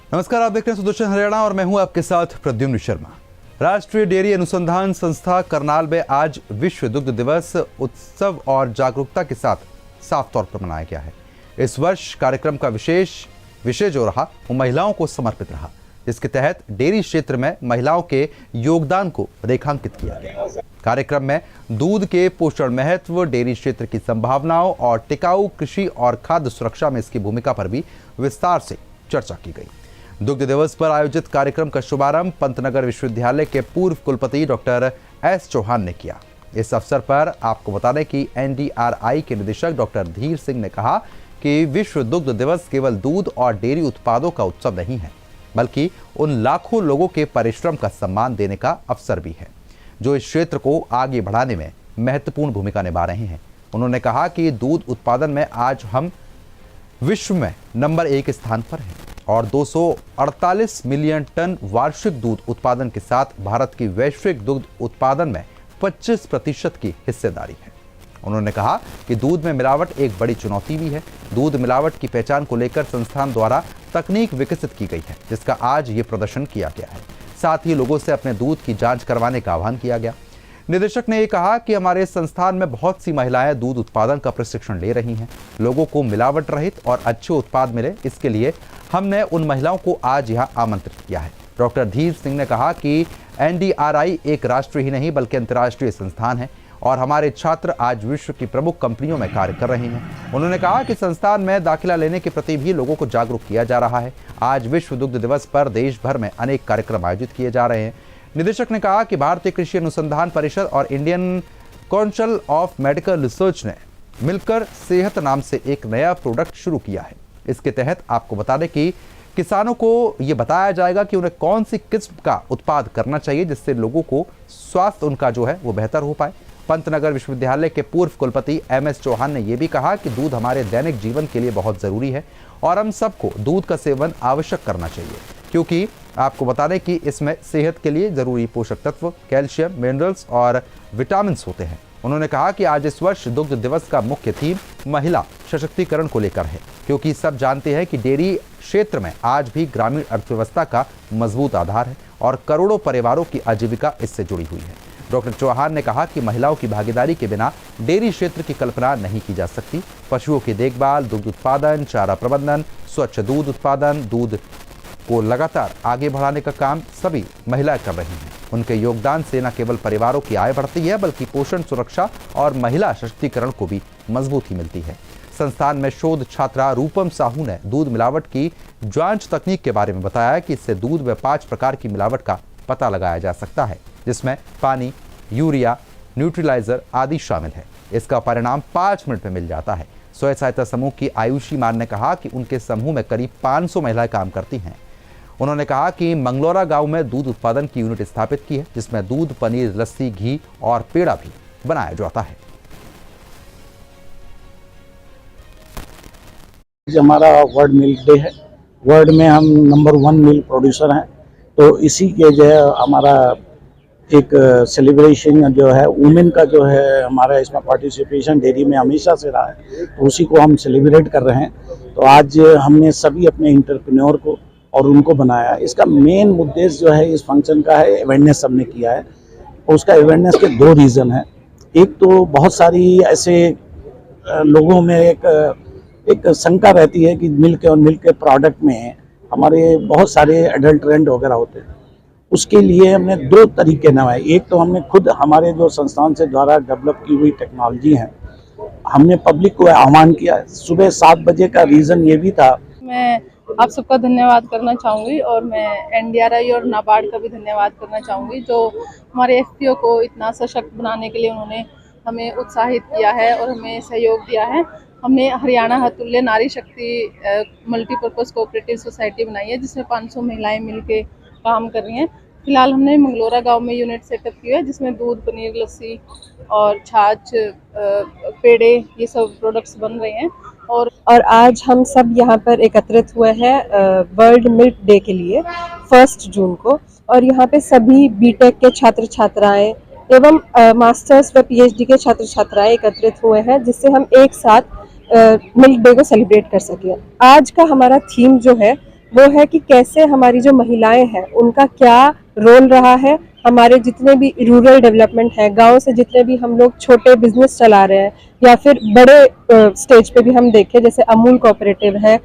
नमस्कार, आप देख रहे हैं सुदर्शन हरियाणा और मैं हूं आपके साथ प्रद्युम्न शर्मा। राष्ट्रीय डेयरी अनुसंधान संस्था करनाल में आज विश्व दुग्ध दिवस उत्सव और जागरूकता के साथ साफ तौर पर मनाया गया है। इस वर्ष कार्यक्रम का विषय जो रहा वो महिलाओं को समर्पित रहा, जिसके तहत डेयरी क्षेत्र में महिलाओं के योगदान को रेखांकित किया गया। कार्यक्रम में दूध के पोषण महत्व, डेयरी क्षेत्र की संभावनाओं और टिकाऊ कृषि और खाद्य सुरक्षा में इसकी भूमिका पर भी विस्तार से चर्चा की गई। दुग्ध दिवस पर आयोजित कार्यक्रम का शुभारंभ पंतनगर विश्वविद्यालय के पूर्व कुलपति डॉक्टर एस चौहान ने किया। इस अवसर पर आपको बता दें कि NDRI के निदेशक डॉक्टर धीर सिंह ने कहा कि विश्व दुग्ध दिवस केवल दूध और डेयरी उत्पादों का उत्सव नहीं है, बल्कि उन लाखों लोगों के परिश्रम का सम्मान देने का अवसर भी है, जो इस क्षेत्र को आगे बढ़ाने में महत्वपूर्ण भूमिका निभा रहे हैं। उन्होंने कहा कि दूध उत्पादन में आज हम विश्व में नंबर 1 स्थान पर हैं और 248 मिलियन टन वार्षिक दूध उत्पादन के साथ भारत की वैश्विक दुग्ध उत्पादन में 25% की हिस्सेदारी है। उन्होंने कहा कि दूध में मिलावट एक बड़ी चुनौती भी है। दूध मिलावट की पहचान को लेकर संस्थान द्वारा तकनीक विकसित की गई है, जिसका आज ये प्रदर्शन किया गया है। साथ ही लोगों से अपने दूध की जांच करवाने का आह्वान किया गया। निदेशक ने ये कहा कि हमारे संस्थान में बहुत सी महिलाएं दूध उत्पादन का प्रशिक्षण ले रही हैं। लोगों को मिलावट रहित और अच्छे उत्पाद मिले, इसके लिए हमने उन महिलाओं को आज यहाँ आमंत्रित किया है। डॉक्टर धीर सिंह ने कहा कि NDRI एक राष्ट्रीय ही नहीं बल्कि अंतर्राष्ट्रीय संस्थान है और हमारे छात्र आज विश्व की प्रमुख कंपनियों में कार्य कर रहे हैं। उन्होंने कहा कि संस्थान में दाखिला लेने के प्रति भी लोगों को जागरूक किया जा रहा है। आज विश्व दुग्ध दिवस पर देश भर में अनेक कार्यक्रम आयोजित किए जा रहे हैं। निदेशक ने कहा कि भारतीय कृषि अनुसंधान परिषद और Indian council of medical research ने मिलकर सेहत नाम से एक नया प्रोडक्ट शुरू किया है। इसके तहत आपको बता दें कि किसानों को ये बताया जाएगा कि उन्हें कौन सी किस्म का उत्पाद करना चाहिए, जिससे लोगों को स्वास्थ्य उनका जो है वो बेहतर हो पाए। पंतनगर विश्वविद्यालय के पूर्व कुलपति MS चौहान ने यह भी कहा कि दूध हमारे दैनिक जीवन के लिए बहुत ज़रूरी है और हम सबको दूध का सेवन आवश्यक करना चाहिए, क्योंकि आपको बता दें कि इसमें सेहत के लिए ज़रूरी पोषक तत्व, कैल्शियम, मिनरल्स और विटामिन होते हैं। उन्होंने कहा कि आज इस वर्ष दुग्ध दिवस का मुख्य थीम महिला सशक्तिकरण को लेकर है, क्योंकि सब जानते हैं कि डेयरी क्षेत्र में आज भी ग्रामीण अर्थव्यवस्था का मजबूत आधार है और करोड़ों परिवारों की आजीविका इससे जुड़ी हुई है। डॉक्टर चौहान ने कहा कि महिलाओं की भागीदारी के बिना डेयरी क्षेत्र की कल्पना नहीं की जा सकती। पशुओं की देखभाल, दुग्ध उत्पादन, चारा प्रबंधन, स्वच्छ दूध उत्पादन, दूध को लगातार आगे बढ़ाने का काम सभी महिलाएं कर रही हैं। उनके योगदान से न केवल परिवारों की आय बढ़ती है, बल्कि पोषण सुरक्षा और महिला सशक्तिकरण को भी मजबूती मिलती है। संस्थान में शोध छात्रा रूपम साहू ने दूध मिलावट की जांच तकनीक के बारे में बताया कि इससे दूध में 5 प्रकार की मिलावट का पता लगाया जा सकता है, जिसमें पानी, यूरिया, न्यूट्रलाइजर आदि शामिल है। इसका परिणाम 5 मिनट में मिल जाता है। स्वयं सहायता समूह की आयुषी मान ने कहा कि उनके समूह में करीब 500 महिलाएं काम करती हैं। उन्होंने कहा कि मंगलौरा गांव में दूध उत्पादन की यूनिट स्थापित की है, जिसमें दूध, पनीर, लस्सी, घी और पेड़ा भी बनाया जाता है। हमारा वर्ल्ड मिल्क डे है। वर्ल्ड में हम नंबर 1 मिल्क प्रोड्यूसर हैं, तो इसी के जो है हमारा एक सेलिब्रेशन जो है वुमेन का जो है हमारा इसमें पार्टिसिपेशन डेयरी में हमेशा से रहा है, तो उसी को हम सेलिब्रेट कर रहे हैं। तो आज हमने सभी अपने एंटरप्रेन्योर को और उनको बनाया। इसका मेन उद्देश्य जो है इस फंक्शन का है अवेयरनेस हमने किया है। और उसका अवेयरनेस के 2 रीज़न है। एक तो बहुत सारी ऐसे लोगों में एक शंका रहती है कि मिल्क और मिल्क के प्रोडक्ट में हमारे बहुत सारे एडल्ट्रेंट वगैरह होते हैं। उसके लिए हमने 2 तरीके नवाए। एक तो हमने खुद हमारे जो संस्थान से द्वारा डेवलप की हुई टेक्नोलॉजी है, हमने पब्लिक को आह्वान किया। सुबह 7 बजे का रीज़न ये भी था। मैं आप सबका धन्यवाद करना चाहूँगी और मैं NDRI और नाबार्ड का भी धन्यवाद करना चाहूँगी, जो हमारे FPO को इतना सशक्त बनाने के लिए उन्होंने हमें उत्साहित किया है और हमें सहयोग दिया है। हमने हरियाणा हतुल्य नारी शक्ति मल्टीपर्पज़ कोऑपरेटिव सोसाइटी बनाई है, जिसमें 500 महिलाएं मिलके काम कर रही हैं। फिलहाल हमने मंगलौरा गांव में यूनिट सेटअप की है, जिसमें दूध, पनीर, लस्सी और छाछ, पेड़े, ये सब प्रोडक्ट्स बन रहे हैं। और आज हम सब यहाँ पर एकत्रित हुए हैं वर्ल्ड मिल्क डे के लिए 1 जून को। और यहाँ पे सभी बीटेक के छात्र छात्राएं एवं मास्टर्स व PhD के छात्र छात्राएं एकत्रित हुए हैं, जिससे हम एक साथ मिल्क डे को सेलिब्रेट कर सकें। आज का हमारा थीम जो है वो है कि कैसे हमारी जो महिलाएं हैं उनका क्या रोल रहा है। हमारे जितने भी रूरल डेवलपमेंट है, गांव से जितने भी हम लोग छोटे बिजनेस चला रहे हैं या फिर बड़े स्टेज पे भी हम देखें, जैसे अमूल कोऑपरेटिव है